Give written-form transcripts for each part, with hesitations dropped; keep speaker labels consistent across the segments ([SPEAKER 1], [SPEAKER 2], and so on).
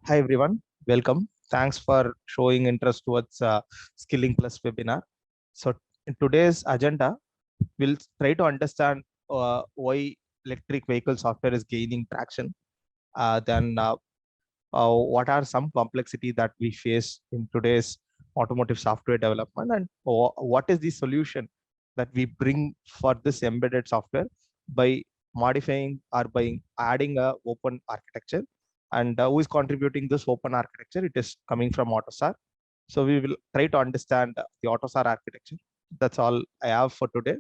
[SPEAKER 1] Hi everyone, welcome. Thanks for showing interest towards Skilling Plus webinar. So in today's agenda, we'll try to understand why electric vehicle software is gaining traction. Then what are some complexity that we face in today's automotive software development, and what is the solution that we bring for this embedded software by modifying or by adding a open architecture, and who is contributing this open architecture? It is coming from AutoSAR. So we will try to understand the AutoSAR architecture. That's all I have for today.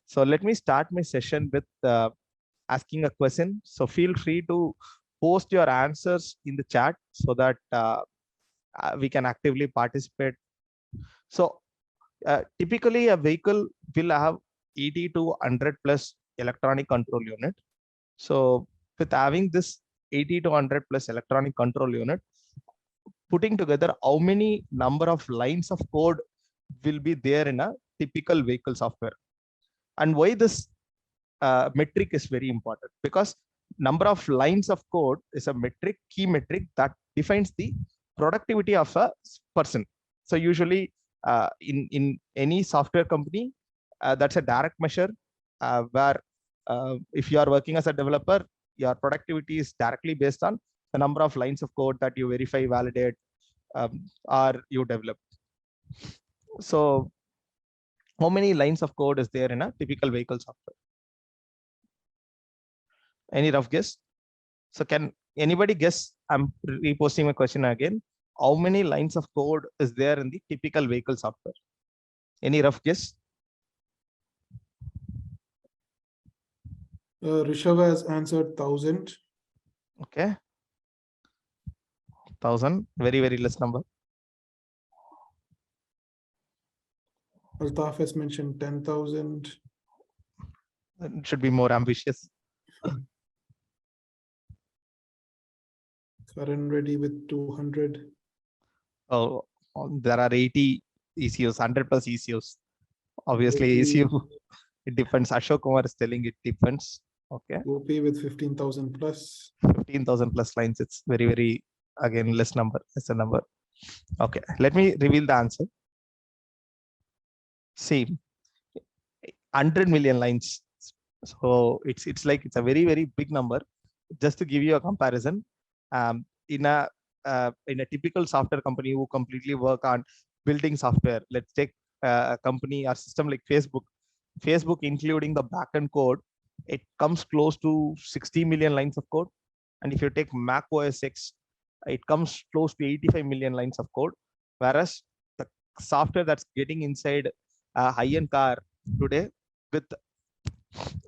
[SPEAKER 1] So let me start my session with asking a question. So feel free to post your answers in the chat so that we can actively participate. So typically a vehicle will have 80 to 100 plus electronic control unit. So with having this 80 to 100 plus electronic control unit, putting together how many number of lines of code will be there in a typical vehicle software, and why this metric is very important, because number of lines of code is a metric, key metric that defines the productivity of a person. So usually in any software company, that's a direct measure where if you are working as a developer, your productivity is directly based on the number of lines of code that you verify, validate, or you develop. So how many lines of code is there in a typical vehicle software? Any rough guess? So can anybody guess? I'm reposting my question again. How many lines of code is there in the typical vehicle software? Any rough guess?
[SPEAKER 2] Rishabh has answered 1,000.
[SPEAKER 1] Okay. 1,000, very, very less number.
[SPEAKER 2] Altaf has mentioned 10,000.
[SPEAKER 1] It should be more ambitious.
[SPEAKER 2] Karan Reddy with 200.
[SPEAKER 1] Oh, there are 80 ECUs, 100 plus ECUs. Obviously, ECU, it depends. Ashok Kumar is telling it depends. Okay.
[SPEAKER 2] OP with 15,000 plus.
[SPEAKER 1] 15,000 plus lines. It's very, very, again, less number. It's a number. Okay. Let me reveal the answer. See, 100 million lines. So it's like it's a very, very big number. Just to give you a comparison, in a typical software company who completely work on building software, let's take a company or system like Facebook including the backend code, it comes close to 60 million lines of code. And if you take Mac OS X, it comes close to 85 million lines of code. Whereas the software that's getting inside a high-end car today, with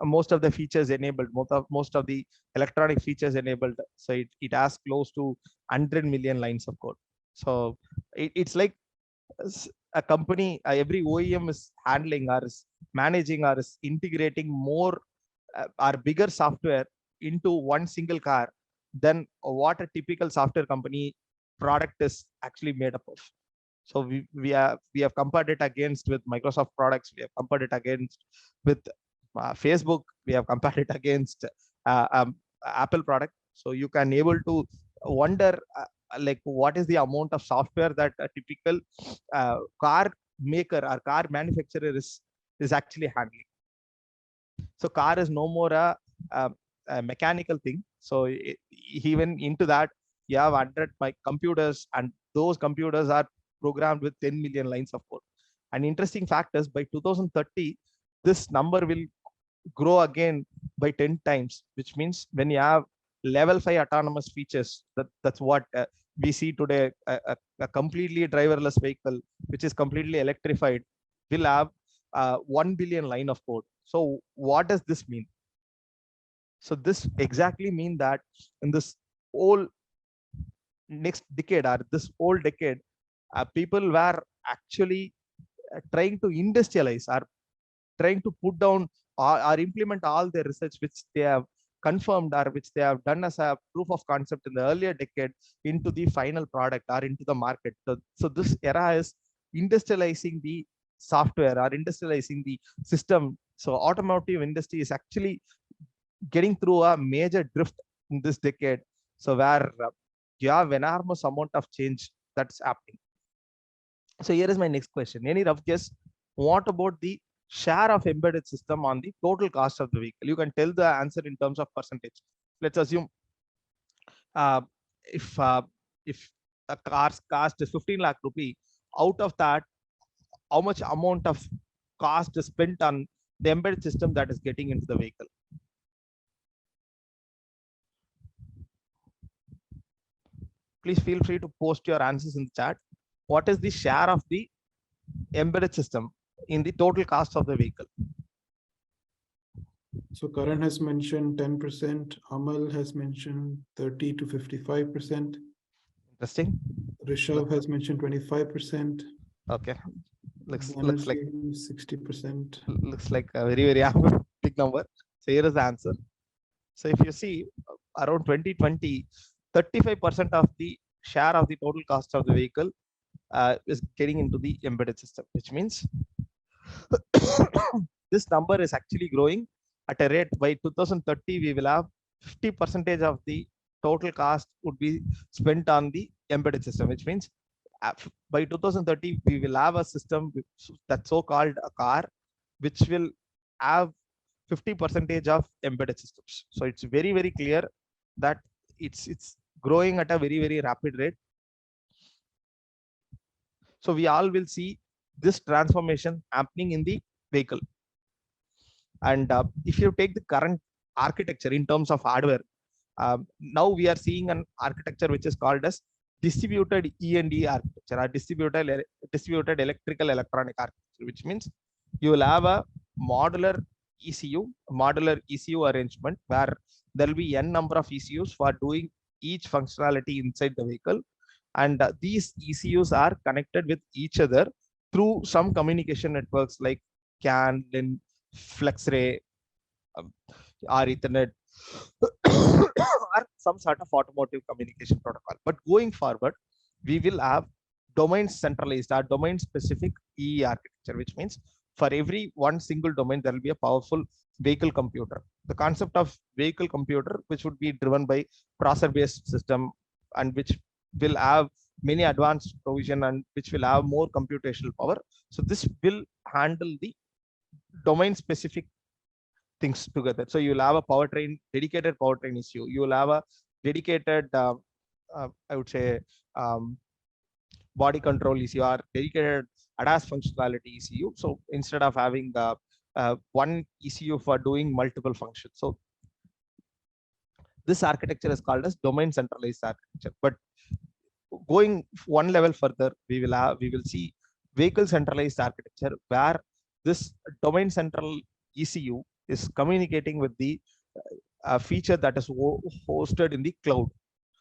[SPEAKER 1] most of the features enabled, most of the electronic features enabled, so it has close to 100 million lines of code. So it's like a company, every OEM is handling or is managing or is integrating more or bigger software into one single car than what a typical software company product is actually made up of. So we have compared it against with Microsoft products, we have compared it against with Facebook, we have compared it against Apple product. So you can able to wonder like what is the amount of software that a typical car maker or car manufacturer is actually handling. So car is no more a mechanical thing. So even into that, you have 100 computers, and those computers are programmed with 10 million lines of code. And interesting fact is, by 2030, this number will grow again by 10 times, which means when you have level 5 autonomous features, that's what we see today, a completely driverless vehicle, which is completely electrified, will have 1 billion line of code. So what does this mean? So this exactly mean that in this whole next decade or this whole decade, people were actually trying to industrialize or trying to put down or implement all their research which they have confirmed or which they have done as a proof of concept in the earlier decade into the final product or into the market. So this era is industrializing the software or industrializing the system. So automotive industry is actually getting through a major drift in this decade. So where you have enormous amount of change that's happening. So here is my next question. Any rough guess? What about the share of embedded system on the total cost of the vehicle? You can tell the answer in terms of percentage. Let's assume uh, if uh, if a car's cost is 15 lakh rupee, out of that, how much amount of cost is spent on the embedded system that is getting into the vehicle? Please feel free to post your answers in the chat. What is the share of the embedded system in the total cost of the vehicle?
[SPEAKER 2] So Karan has mentioned 10%. Amal has mentioned 30 to 55%.
[SPEAKER 1] Interesting.
[SPEAKER 2] Rishabh has mentioned 25%.
[SPEAKER 1] Okay. Looks like
[SPEAKER 2] 60%.
[SPEAKER 1] Looks like a very big number. So here is the answer. So if you see around 2020, 35% of the share of the total cost of the vehicle is getting into the embedded system, which means this number is actually growing at a rate. By 2030, we will have 50% of the total cost would be spent on the embedded system, which means by 2030, we will have a system that's so-called a car, which will have 50% of embedded systems. So it's very clear that it's growing at a very rapid rate. So we all will see this transformation happening in the vehicle. And if you take the current architecture in terms of hardware, now we are seeing an architecture which is called as distributed E&E architecture, or distributed electrical electronic architecture, which means you will have a modular ECU arrangement where there will be n number of ECUs for doing each functionality inside the vehicle, and these ECUs are connected with each other through some communication networks like CAN, LIN, FlexRay, or Ethernet, or some sort of automotive communication protocol. But going forward, we will have domain centralized or domain specific EE architecture, which means for every one single domain, there will be a powerful vehicle computer. The concept of vehicle computer, which would be driven by processor-based system, and which will have many advanced provision, and which will have more computational power. So this will handle the domain specific things together. So you'll have a powertrain, dedicated powertrain issue. You will have a dedicated, I would say, body control issue, or dedicated ADAS functionality ECU. So instead of having one ECU for doing multiple functions, so this architecture is called as domain centralized architecture. But going one level further, we will see vehicle centralized architecture, where this domain central ECU is communicating with the feature that is hosted in the cloud.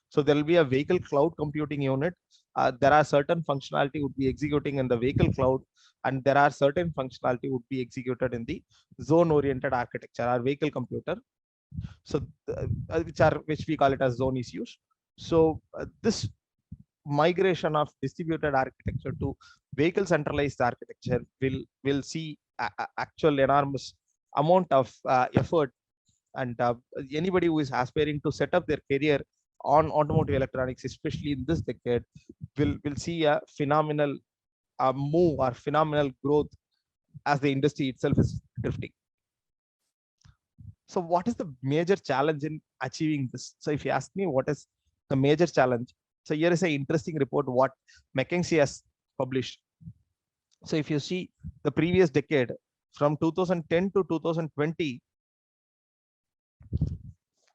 [SPEAKER 1] So there will be a vehicle cloud computing unit. There are certain functionality would be executing in the vehicle cloud, and there are certain functionality would be executed in the zone-oriented architecture or vehicle computer. So which we call it as zone ECUs. So this migration of distributed architecture to vehicle centralized architecture will see actual enormous amount of effort, and anybody who is aspiring to set up their career on automotive electronics, especially in this decade, will see a phenomenal move or phenomenal growth as the industry itself is drifting. So what is the major challenge in achieving this? So if you ask me what is the major challenge, so here is an interesting report what McKinsey has published. So if you see the previous decade, from 2010 to 2020,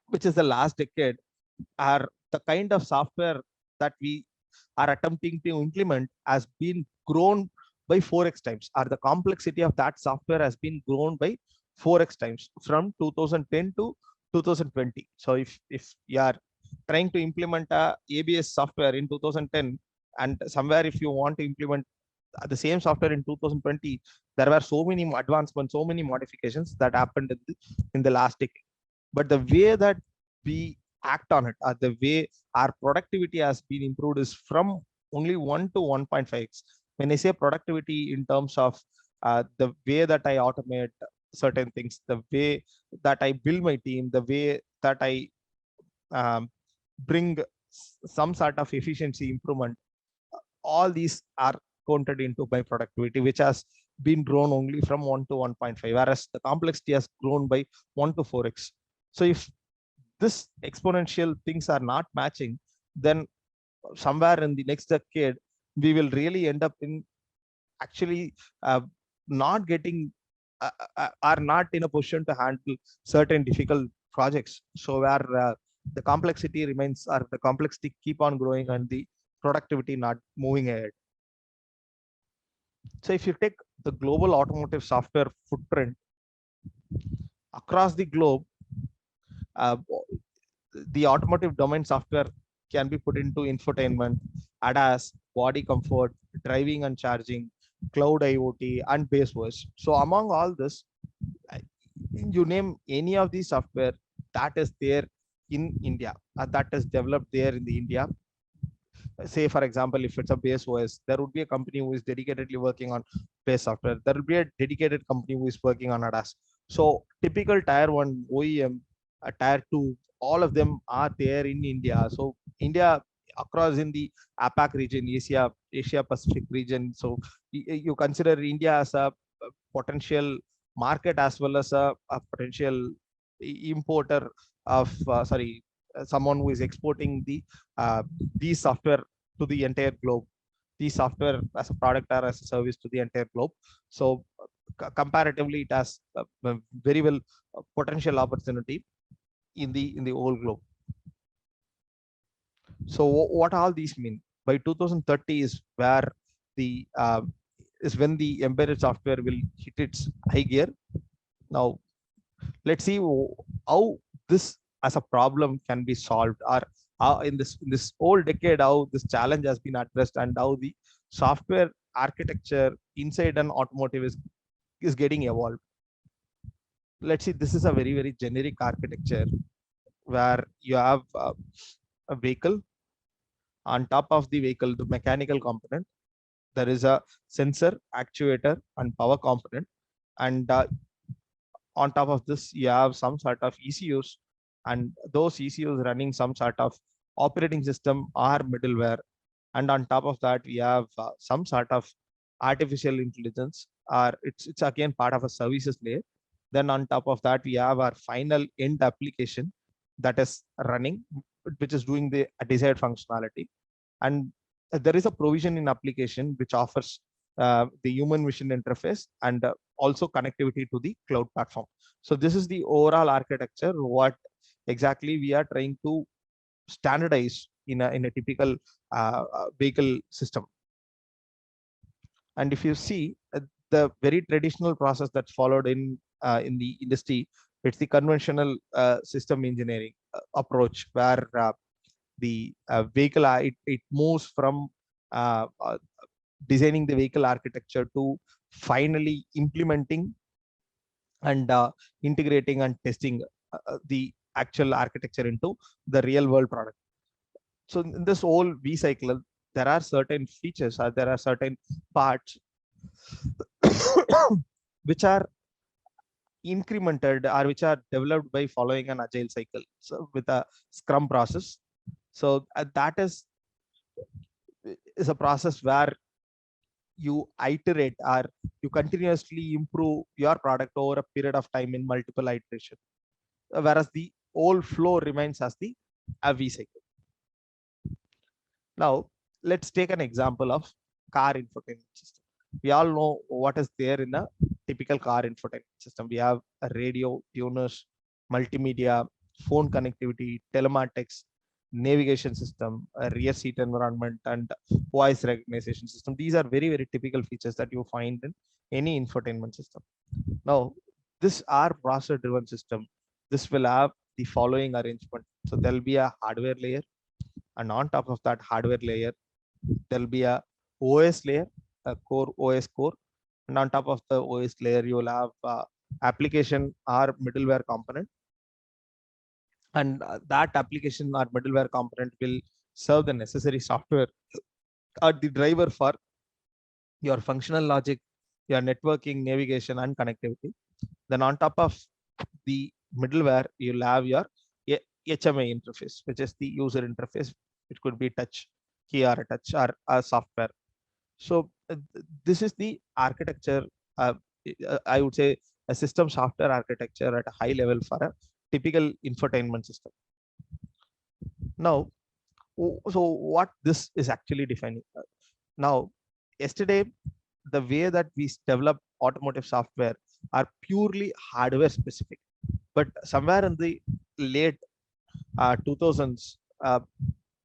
[SPEAKER 1] which is the last decade, are the kind of software that we are attempting to implement has been grown by 4x times, or the complexity of that software has been grown by 4x times from 2010 to 2020. So if you are trying to implement a ABS software in 2010, and somewhere if you want to implement the same software in 2020, there were so many advancements, so many modifications that happened in the last decade. But the way that we act on it, or the way our productivity has been improved, is from only 1 to 1.5x. When I say productivity in terms of the way that I automate certain things, the way that I build my team, the way that I bring some sort of efficiency improvement. All these are counted into my productivity, which has been grown only from 1 to 1.5, whereas the complexity has grown by 1 to 4x. So if this exponential things are not matching, then somewhere in the next decade, we will really end up in actually not getting are not in a position to handle certain difficult projects. So where the complexity remains, or the complexity keep on growing, and the productivity not moving ahead. So if you take the global automotive software footprint across the globe, uh, the automotive domain software can be put into infotainment, ADAS, body comfort, driving and charging, cloud IoT, and base OS. So among all this, you name any of these software that is there in India, that is developed there in the India. Say for example, if it's a base OS, there would be a company who is dedicatedly working on base software. There will be a dedicated company who is working on ADAS. So typical tier 1 OEM, a tier 2, all of them are there in India. So India across in the APAC region, Asia Pacific region. So you consider India as a potential market as well as a potential importer of someone who is exporting these software to the entire globe, these software as a product or as a service to the entire globe. So comparatively, it has a very well potential opportunity in the whole globe. So what all these mean? By 2030 is where the is when the embedded software will hit its high gear. Now let's see how this as a problem can be solved, or how in this whole decade how this challenge has been addressed, and how the software architecture inside an automotive is getting evolved. Let's see, this is a very generic architecture where you have a vehicle. On top of the vehicle, the mechanical component, there is a sensor, actuator, and power component. And on top of this, you have some sort of ECUs, and those ECUs running some sort of operating system or middleware. And on top of that, we have some sort of artificial intelligence, or it's again part of a services layer. Then on top of that, we have our final end application that is running, which is doing the desired functionality. And there is a provision in application which offers the human vision interface, and also connectivity to the cloud platform. So this is the overall architecture, what exactly we are trying to standardize in a typical vehicle system. And if you see the very traditional process that's followed in the industry, it's the conventional system engineering approach, where the vehicle it moves from designing the vehicle architecture to finally implementing and integrating and testing the actual architecture into the real world product. So in this whole V cycle, there are certain features, or there are certain parts which are incremented, or which are developed by following an agile cycle, so with a scrum process. So that is a process where you iterate, or you continuously improve your product over a period of time in multiple iteration, whereas the whole flow remains as the V cycle. Now let's take an example of car infotainment system. We all know what is there in a typical car infotainment system. We have a radio, tuners, multimedia, phone connectivity, telematics, navigation system, a rear seat environment, and voice recognition system. These are very typical features that you find in any infotainment system. Now, this are processor driven system. This will have the following arrangement. So there'll be a hardware layer, and on top of that hardware layer, there'll be a OS layer, a core OS core, and on top of the OS layer, you will have application or middleware component. And that application or middleware component will serve the necessary software or the driver for your functional logic, your networking, navigation, and connectivity. Then on top of the middleware, you'll have your HMI interface, which is the user interface, It could be touch key or a touch or a software. So this is the architecture. I would say a system software architecture at a high level for a typical infotainment system. Now, so what this is actually defining. Now, yesterday, the way that we develop automotive software are purely hardware specific. But somewhere in the late 2000s,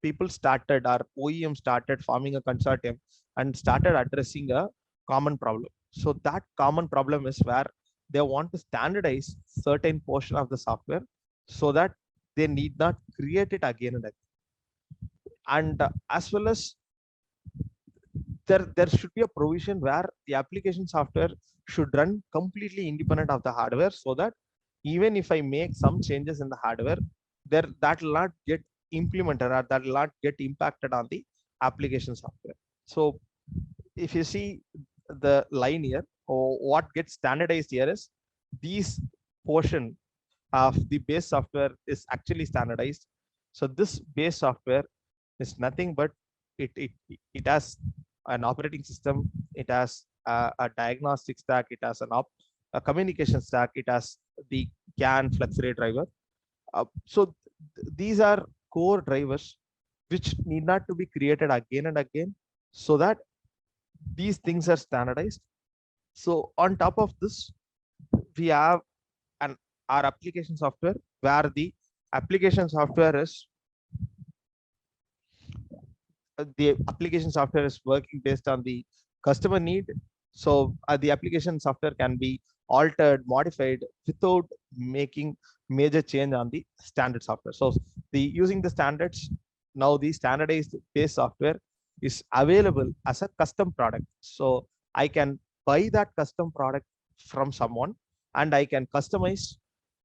[SPEAKER 1] people started, our OEM started forming a consortium and started addressing a common problem. So that common problem is where they want to standardize certain portion of the software so that they need not create it again and again. And as well as there should be a provision where the application software should run completely independent of the hardware, so that even if I make some changes in the hardware, that will not get implemented or that will not get impacted on the application software. So if you see the line here, or what gets standardized here is these portion of the base software is actually standardized. So this base software is nothing but it has an operating system, it has a diagnostic stack, it has a communication stack, it has the CAN flex ray driver. So these are core drivers which need not to be created again and again, so that these things are standardized. So on top of this, we have our application software, where the application software is working based on the customer need. So the application software can be altered, modified without making major change on the standard software. So using the standards, now the standardized base software is available as a custom product. So I can buy that custom product from someone and I can customize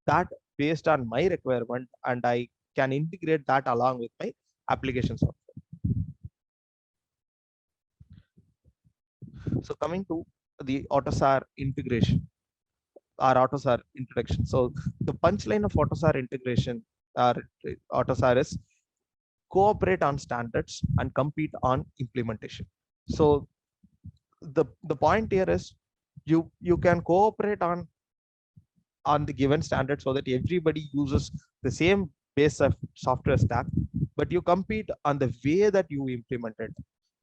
[SPEAKER 1] that based on my requirement, and I can integrate that along with my application software. So coming to the AutoSAR integration or AutoSAR introduction. So the punchline of AutoSAR integration or AutoSAR is cooperate on standards and compete on implementation. So the point here is you can cooperate on the given standard so that everybody uses the same base of software stack, but you compete on the way that you implement it,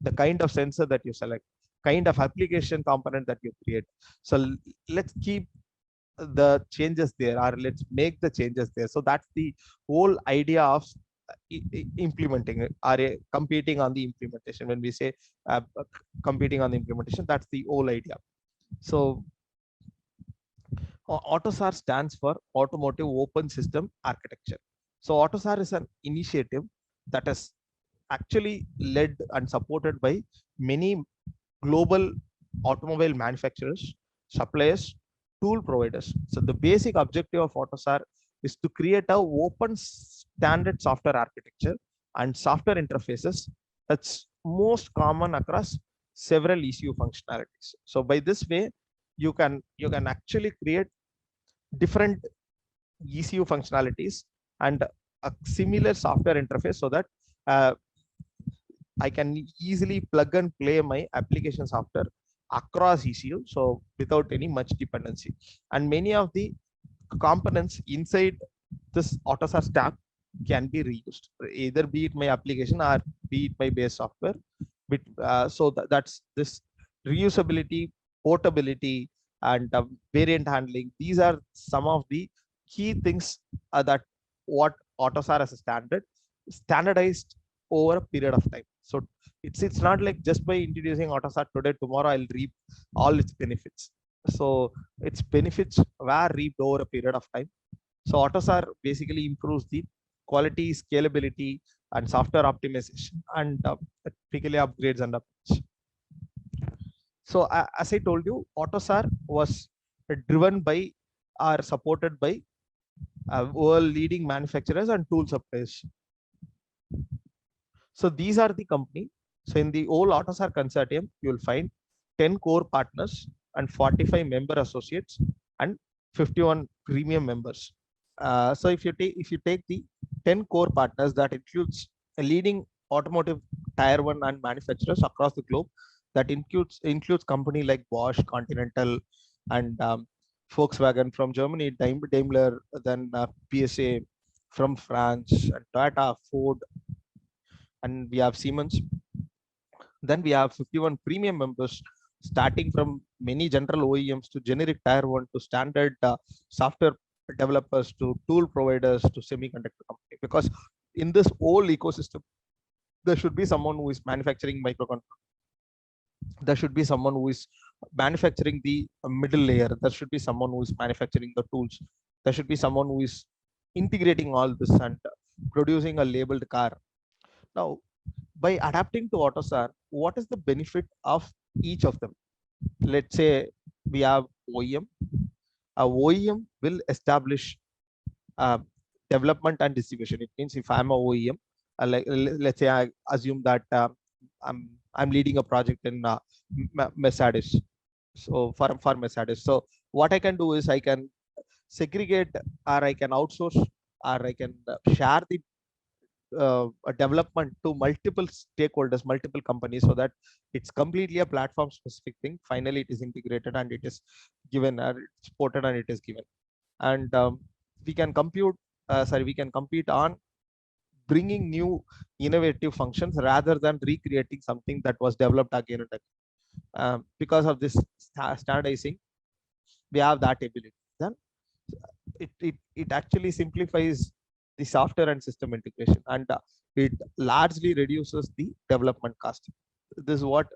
[SPEAKER 1] the kind of sensor that you select, kind of application component that you create. So let's keep the changes there, or let's make the changes there. So that's the whole idea of implementing it, or competing on the implementation. When we say competing on the implementation, that's the whole idea. So AutoSAR stands for Automotive Open System Architecture. So AutoSAR is an initiative that is actually led and supported by many global automobile manufacturers, suppliers, tool providers. So the basic objective of AutoSAR is to create a open standard software architecture and software interfaces that's most common across several ECU functionalities. So by this way, you can actually create different ECU functionalities and a similar software interface, so that I can easily plug and play my application software across ECU, so without any much dependency. And many of the components inside this AutoSAR stack can be reused, either be it my application or be it my base software. So that's this reusability, portability, and variant handling. These are some of the key things that what AutoSAR as a standardized over a period of time. So it's not like just by introducing AutoSAR today, tomorrow I'll reap all its benefits. So its benefits were reaped over a period of time. So AutoSAR basically improves the quality, scalability, and software optimization, and typically upgrades and updates. So as I told you, AutoSAR was driven by or supported by world leading manufacturers and tool suppliers. So these are the company. So in the whole AutoSAR consortium, you will find 10 core partners and 45 member associates and 51 premium members. So if you take the 10 core partners, that includes a leading automotive tier 1 and manufacturers across the globe. That includes company like Bosch, Continental, and Volkswagen from Germany, Daimler, then PSA from France, and Toyota, Ford, and we have Siemens. Then we have 51 premium members, starting from many general OEMs to generic tier 1 to standard software developers to tool providers to semiconductor company. Because in this whole ecosystem, there should be someone who is manufacturing microcontrollers. There should be someone who is manufacturing the middle layer. There should be someone who is manufacturing the tools. There should be someone who is integrating all this and producing a labeled car. Now, by adapting to AutoSAR, what is the benefit of each of them? Let's say we have OEM. A OEM will establish development and distribution. It means if I'm a OEM, let's say I assume that I'm leading a project in Mercedes. So for Mercedes, so what I can do is I can segregate, or I can outsource, or I can share the development to multiple stakeholders, multiple companies, so that it's completely a platform specific thing. Finally, it is integrated and it is given, or it's ported and it is given. And we can we can compete on bringing new innovative functions rather than recreating something that was developed again and again. Because of this standardizing, we have that ability. Then it actually simplifies the software and system integration, and it largely reduces the development cost. This is what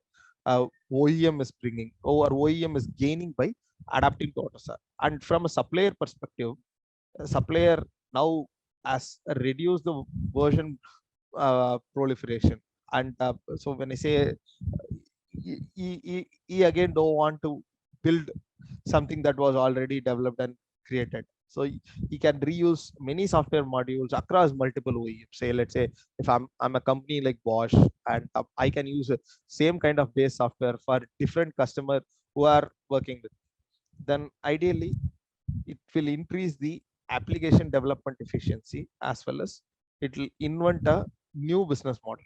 [SPEAKER 1] OEM is bringing, or OEM is gaining by adapting to AutoSAR. And from a supplier perspective, a supplier now has reduced the version proliferation. And so when I say he again don't want to build something that was already developed and created. So he can reuse many software modules across multiple OEMs. Say, let's say if I'm a company like Bosch, and I can use the same kind of base software for different customer who are working with. Then ideally, it will increase the application development efficiency, as well as it will invent a new business model.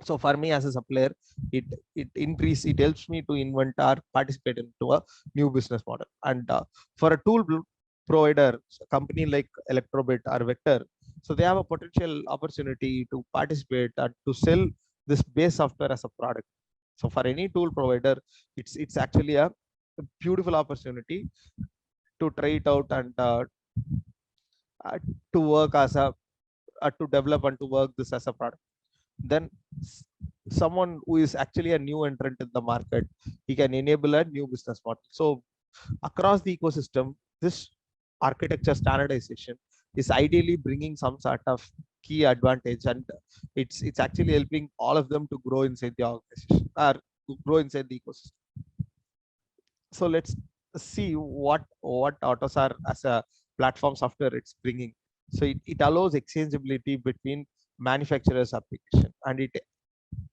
[SPEAKER 1] So for me as a supplier, it helps me to invent or participate into a new business model. And for a tool provider, a company like Electrobit or Vector, so they have a potential opportunity to participate and to sell this base software as a product. So for any tool provider, it's actually a beautiful opportunity to try it out and to work as a to develop and to work this as a product. Then someone who is actually a new entrant in the market, he can enable a new business model. So across the ecosystem, this architecture standardization is ideally bringing some sort of key advantage, and it's actually helping all of them to grow inside the organization, or to grow inside the ecosystem. So let's see what AutoSAR as a platform software it's bringing. So it allows exchangeability between manufacturers application, and it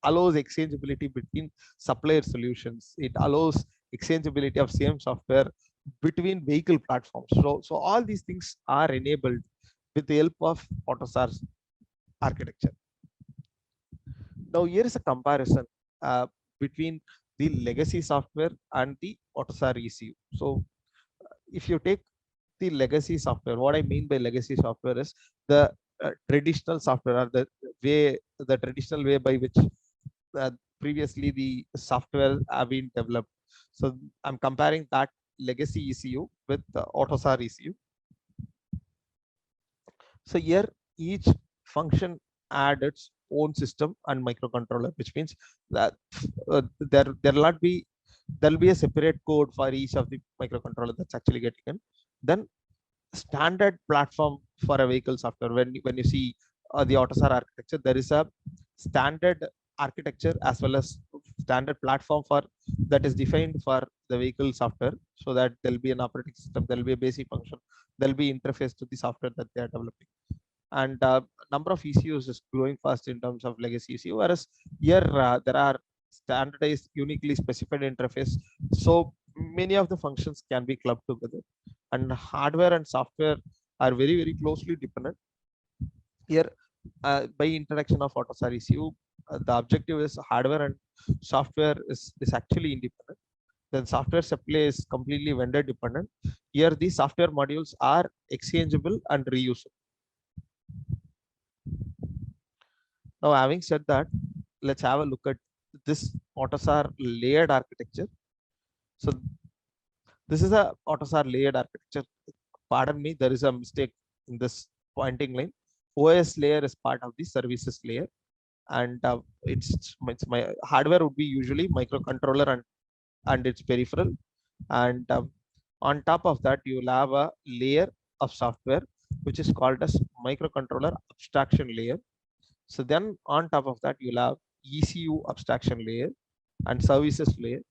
[SPEAKER 1] allows exchangeability between supplier solutions. It allows exchangeability of same software between vehicle platforms. So all these things are enabled with the help of AutoSAR's architecture. Now here is a comparison between the legacy software and the AutoSAR ECU. So if you take the legacy software, what I mean by legacy software is the traditional software, or the traditional way by which previously the software have been developed. So I'm comparing that legacy ECU with the AutoSAR ECU. So here each function adds its own system and microcontroller, which means that there'll be a separate code for each of the microcontroller that's actually getting in. Then standard platform for a vehicle software. When you see the AutoSAR architecture, there is a standard architecture as well as standard platform for that is defined for the vehicle software, so that there'll be an operating system, there'll be a basic function, there'll be interface to the software that they are developing. And number of ECUs is growing fast in terms of legacy ECU, whereas here there are standardized, uniquely specified interface. So many of the functions can be clubbed together, and hardware and software are very closely dependent. Here by introduction of AutoSAR ECU, the objective is hardware and software is actually independent. Then software supply is completely vendor dependent. Here, these software modules are exchangeable and reusable. Now, having said that, let's have a look at this AutoSAR layered architecture. So this is a AutoSAR layered architecture. Pardon me, there is a mistake in this pointing line. OS layer is part of the services layer, and it's my hardware would be usually microcontroller and its peripheral, and on top of that you will have a layer of software which is called as microcontroller abstraction layer. So then on top of that you'll have ECU abstraction layer and services layer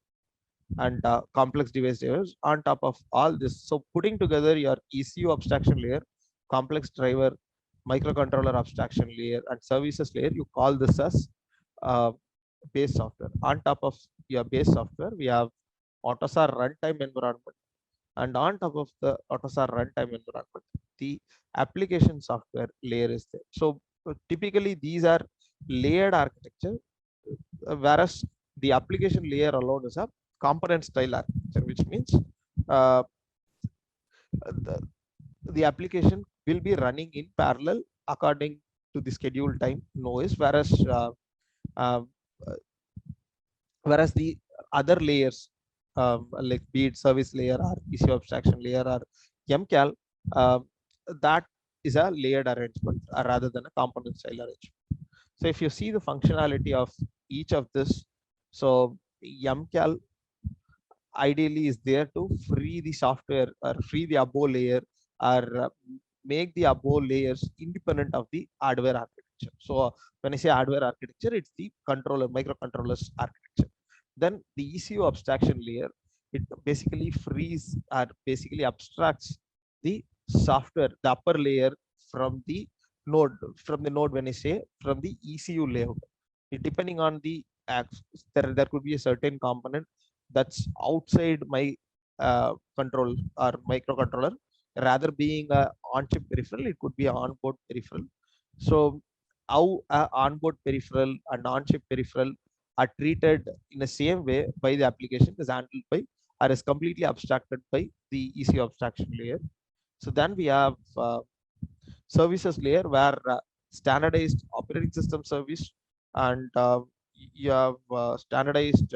[SPEAKER 1] and complex device layers on top of all this. So putting together your ECU abstraction layer, complex driver, microcontroller abstraction layer, and services layer, you call this as uh, base software. On top of your base software, we have AutoSAR runtime environment, and on top of the AutoSAR runtime environment, the application software layer is there. So typically these are layered architecture, whereas the application layer alone is a component style architecture, which means uh, the, the application will be running in parallel according to the scheduled time noise, uh, whereas the other layers, like be it service layer or ECU abstraction layer or MCAL, uh, that is a layered arrangement rather than a component style arrangement. So if you see the functionality of each of this, so MCAL ideally is there to free the software or free the above layer or make the above layers independent of the hardware architecture. So when I say hardware architecture, it's the controller, microcontrollers architecture. Then the ECU abstraction layer, it basically frees or basically abstracts the software, the upper layer from the node when I say from the ECU layout. It, depending on the there could be a certain component that's outside my control or microcontroller, rather being a on-chip peripheral, it could be an on-board peripheral. So how on-board peripheral and on-chip peripheral are treated in the same way by the application is handled by or is completely abstracted by the ECU abstraction layer. So then we have services layer where standardized operating system service and you have standardized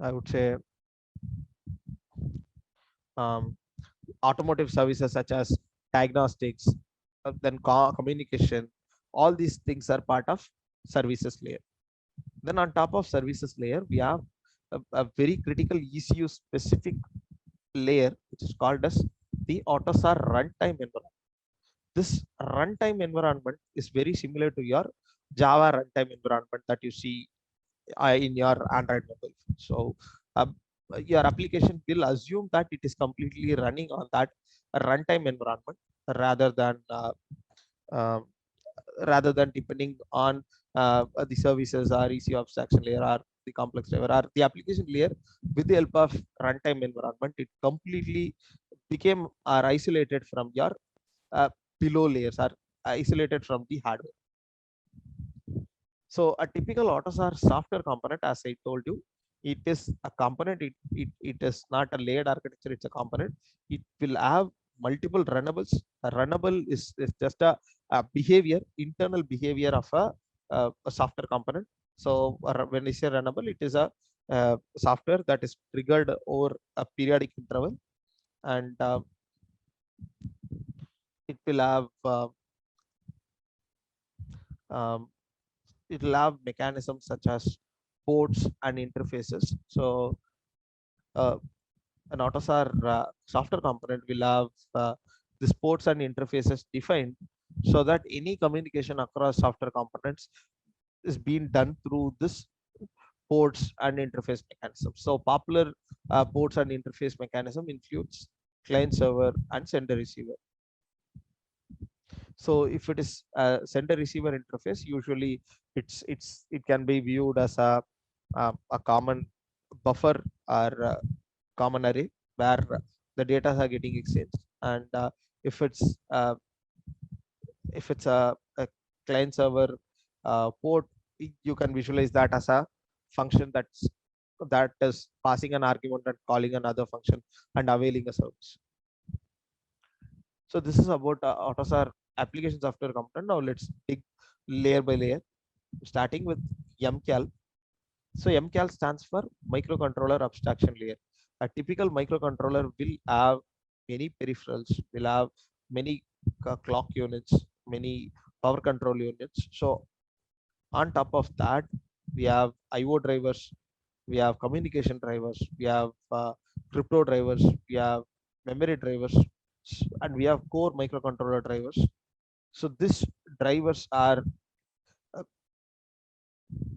[SPEAKER 1] I would say um, automotive services such as diagnostics, then communication. All these things are part of services layer. Then on top of services layer, we have a very critical ECU specific layer, which is called as the AutoSAR runtime environment. This runtime environment is very similar to your Java runtime environment that you see in your Android mobile phone. So your application will assume that it is completely running on that runtime environment rather than uh, rather than depending on the services or ECU abstraction layer or the complex driver or the application layer. With the help of runtime environment, it completely became or isolated from your uh, below layers or isolated from the hardware. So a typical AutoSAR software component, as I told you, it is a component. It is not a layered architecture. It's a component. It will have multiple runnables. A runnable is just a behavior, internal behavior of a software component. So when I say runnable, it is a software that is triggered over a periodic interval, and it will have um, it will have mechanisms such as ports and interfaces. So uh, an AutoSAR software component will have these ports and interfaces defined so that any communication across software components is being done through this ports and interface mechanism. So popular ports and interface mechanism includes client server and sender receiver. So if it is a sender receiver interface, usually it can be viewed as a common buffer or common array where the data are getting exchanged. And if it's a client server port, you can visualize that as a function that is passing an argument and calling another function and availing a service. So this is about AutoSAR application software component. Now let's dig layer by layer, starting with MCAL. So MCAL stands for microcontroller abstraction layer. A typical microcontroller will have many peripherals, will have many clock units, many power control units. So on top of that, we have IO drivers, we have communication drivers, we have crypto drivers, we have memory drivers, and we have core microcontroller drivers. So uh,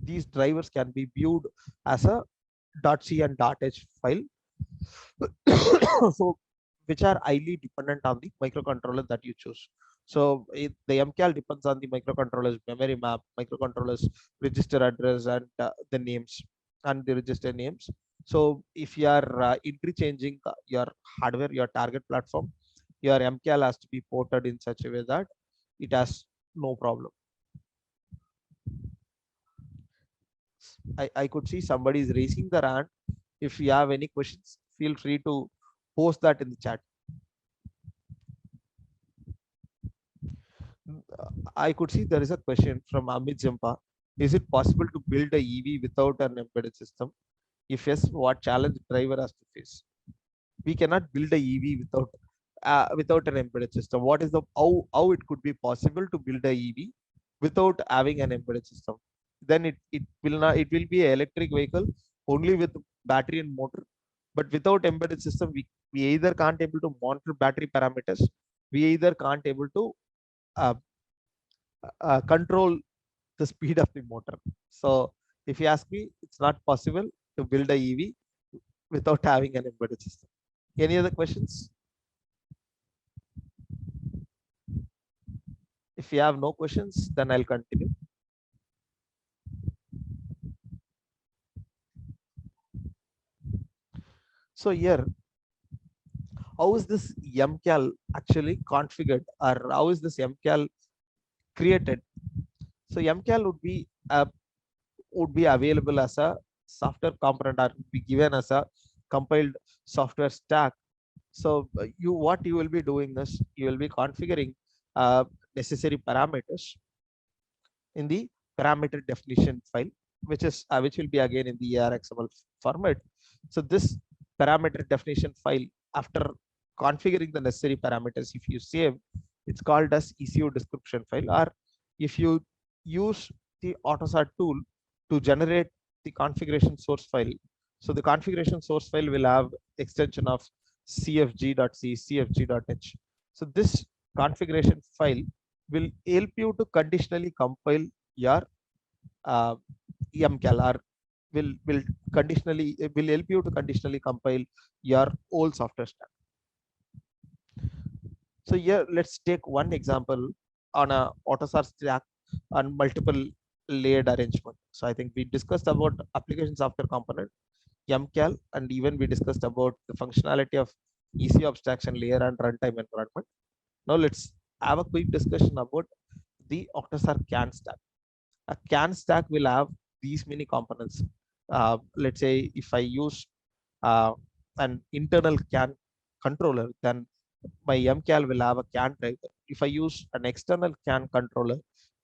[SPEAKER 1] these drivers can be viewed as a .c and .h file. So which are highly dependent on the microcontroller that you choose. So the MCAL depends on the microcontroller's memory map, microcontroller's register address, and the names and the register names. So if you are interchanging your hardware, your target platform, your MCAL has to be ported in such a way that it has no problem. I could see somebody is raising their hand. If you have any questions, feel free to post that in the chat. I could see there is a question from Amit Jampa. Is it possible to build a EV without an embedded system? If yes, what challenge driver has to face? We cannot build a EV without an embedded system. What is the how it could be possible to build a EV without having an embedded system? Then it will not, it will be an electric vehicle only with battery and motor. But without embedded system, we either can't able to monitor battery parameters, we either can't able to uh, control the speed of the motor. So if you ask me, it's not possible to build a EV without having an embedded system. Any other questions? If you have no questions, then I'll continue. So here, how is this MCAL actually configured, or how is this MCAL created? So MCAL would be available as a software component, or be given as a compiled software stack. So what you will be doing is you will be configuring necessary parameters in the parameter definition file, which will be again in the ARXML format. So this parameter definition file, after configuring the necessary parameters, if you save, it's called as ECU description file. Or if you use the AutoSAR tool to generate the configuration source file, so the configuration source file will have extension of cfg.c, cfg.h. So this configuration file will help you to conditionally compile your MCAL, or will help you to conditionally compile your whole software stack. So here, let's take one example on a AutoSAR stack on multiple layered arrangement. So I think we discussed about application software component, MCAL, and even we discussed about the functionality of ECU abstraction layer and runtime environment. Now let's have a quick discussion about the AutoSAR CAN stack. A CAN stack will have these many components. Let's say if I use an internal CAN controller, then my MCAL will have a CAN driver. If I use an external CAN controller,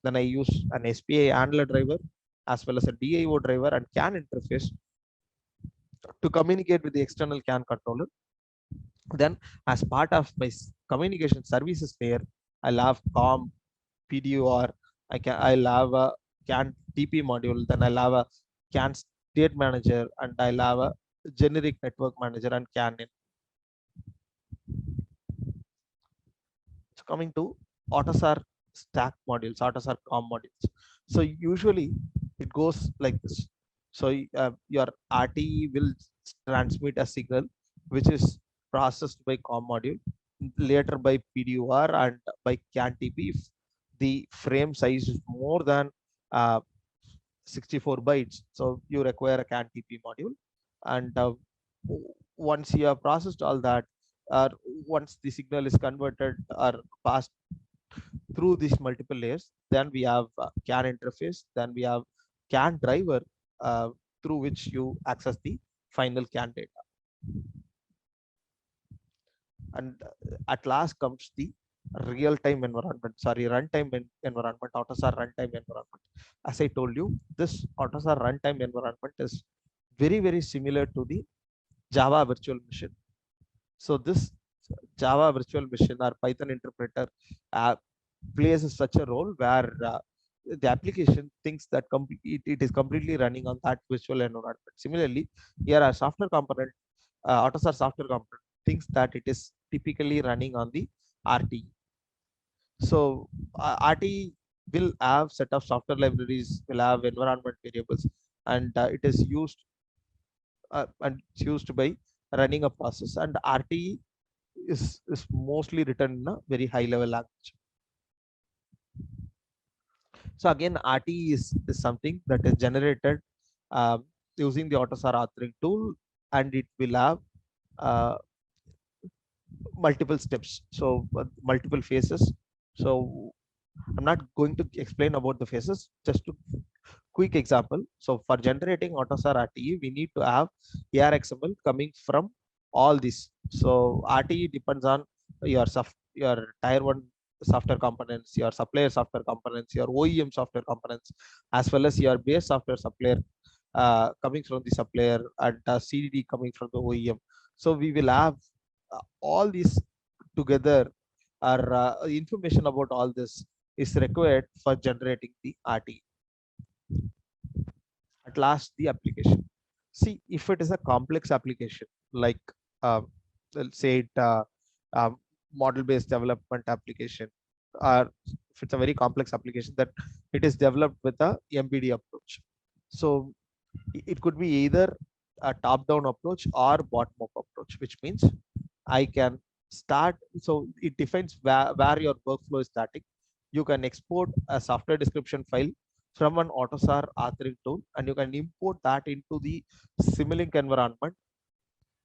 [SPEAKER 1] then I use an SPI handler driver as well as a DIO driver and CAN interface to communicate with the external CAN controller. Then as part of my communication services layer, I'll have COM, PDUR, I'll have a CAN TP module, then I'll have a CAN state manager, and I'll have a generic network manager and CAN in. So coming to AutoSAR stack modules, AutoSAR COM modules. So usually it goes like this. So your RTE will transmit a signal which is processed by COM module, later by PDUR and by CAN TP. If the frame size is more than 64 bytes, so you require a CAN TP module. And once you have processed all that, or once the signal is converted or passed through these multiple layers. Then we have CAN interface. Then we have CAN driver, through which you access the final CAN data. And at last comes the real-time environment, sorry, environment, AutoSAR runtime environment. As I told you, this AutoSAR runtime environment is very, very similar to the Java virtual machine. So this Java virtual machine or Python interpreter plays such a role where the application thinks that it is completely running on that virtual environment. Similarly, here a software component, AutoSAR software component thinks that it is typically running on the RT. So RT will have set of software libraries, will have environment variables, and it is used by running a process. And RT is mostly written in a very high level language. So again, RT is something that is generated using the AutoSAR authoring tool, and it will have multiple steps, so multiple phases. So I'm not going to explain about the phases, just to quick example. So for generating AutoSAR RTE, we need to have ARXML coming from all these. So RTE depends on your tier one software components, your supplier software components, your OEM software components, as well as your base software supplier coming from the supplier, and CDD coming from the OEM. So we will have all these together, or information about all this is required for generating the RT. At last, the application. See, if it is a complex application, like let's say it model-based development application, or if it's a very complex application that it is developed with a MBD approach. So it could be either a top-down approach or bottom-up approach, which means I can start. So it defines where your workflow is starting. You can export a software description file from an AutoSAR authoring tool, and you can import that into the Skill-Lync environment,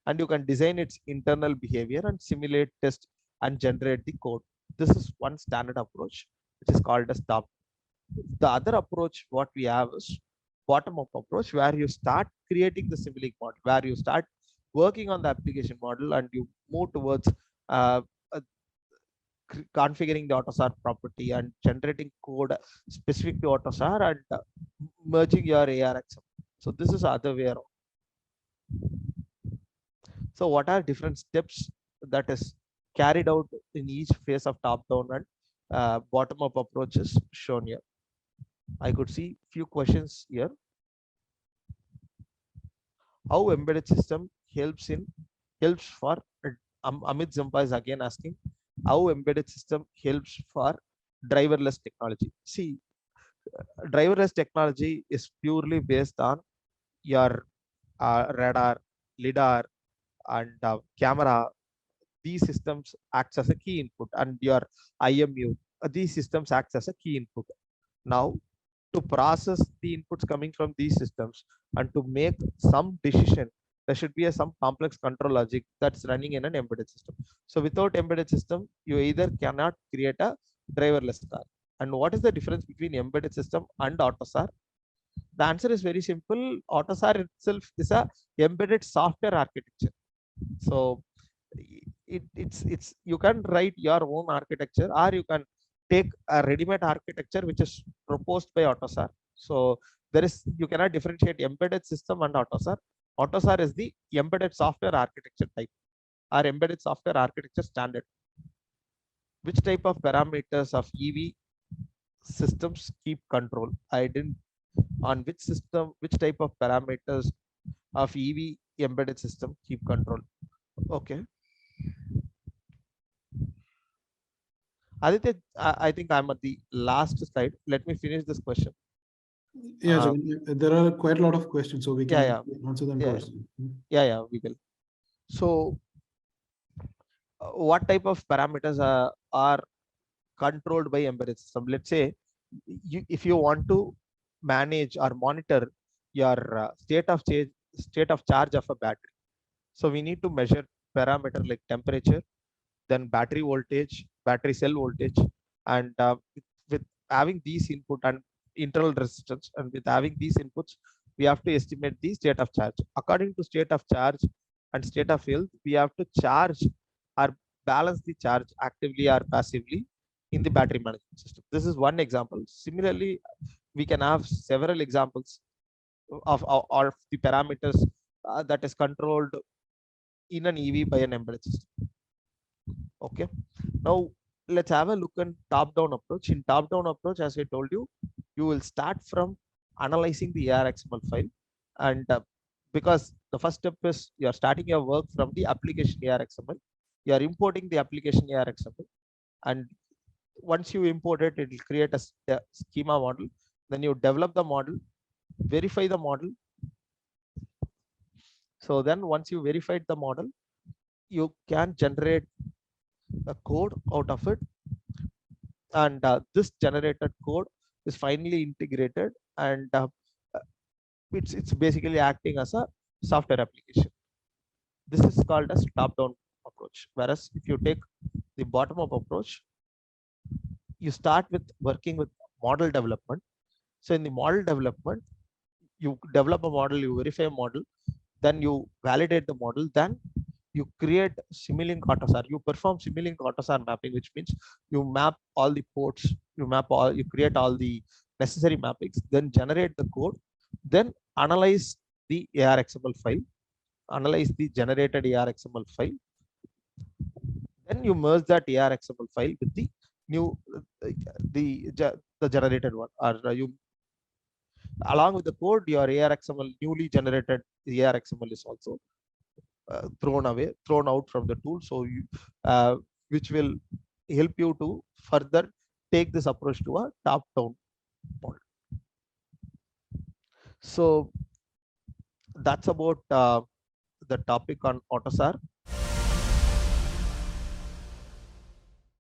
[SPEAKER 1] and you can design its internal behavior and simulate, test, and generate the code. This is one standard approach, which is called as top. The other approach what we have is bottom-up approach, where you start creating the Skill-Lync model, where you start working on the application model, and you move towards uh, uh, configuring the AutoSAR property and generating code specific to AutoSAR, and merging your ARXM. So this is the other way around. So what are different steps that is carried out in each phase of top-down and bottom-up approaches shown here? I could see few questions here. How embedded system helps for Amit Zampa is again asking how embedded system helps for driverless technology. See, driverless technology is purely based on your radar, lidar, and camera. These systems acts as a key input, and your IMU. These systems acts as a key input. Now, to process the inputs coming from these systems and to make some decision, there should be some complex control logic that's running in an embedded system. So without embedded system, you either cannot create a driverless car. And what is the difference between embedded system and AutoSAR? The answer is very simple. AutoSAR itself is a embedded software architecture. So it's you can write your own architecture, or you can take a ready-made architecture which is proposed by AutoSAR. So you cannot differentiate embedded system and AutoSAR. AutoSAR is the embedded software architecture type, or embedded software architecture standard. Which type of parameters of EV systems keep control? I didn't on which system, which type of parameters of EV embedded system keep control. Okay. Aditya, I think I'm at the last slide. Let me finish this question.
[SPEAKER 2] Yeah, there are quite a lot of questions, so we can answer them first.
[SPEAKER 1] Yeah, we will. So, what type of parameters are controlled by embedded system? Let's say, if you want to manage or monitor your state of charge of a battery, so we need to measure parameter like temperature, then battery voltage, battery cell voltage, And with having these input and internal resistance, and with having these inputs, we have to estimate the state of charge. According to state of charge and state of health, we have to charge or balance the charge actively or passively in the battery management system. This is one example. Similarly, we can have several examples of the parameters that is controlled in an EV by an embedded system. Okay, now let's have a look at top-down approach. In top-down approach, as I told you, you will start from analyzing the ARXML file, and because the first step is you are starting your work from the application ARXML, you are importing the application ARXML, and once you import it, it will create a schema model. Then you develop the model, verify the model. So then once you verified the model, you can generate a code out of it, and this generated code is finally integrated, and it's basically acting as a software application. This is called as top-down approach. Whereas if you take the bottom-up approach, you start with working with model development. So in the model development, you develop a model, you verify a model, then you validate the model, then you create Simulink AutoSAR. You perform Simulink AutoSAR mapping, which means you map all the ports, you create all the necessary mappings, then generate the code, then analyze the ARXML file, analyze the generated ARXML file, then you merge that ARXML file with the new the generated one, or you along with the code, your ARXML newly generated ARXML is also thrown out from the tool. So you, which will help you to further take this approach to a top-down model. So that's about the topic on AutoSAR.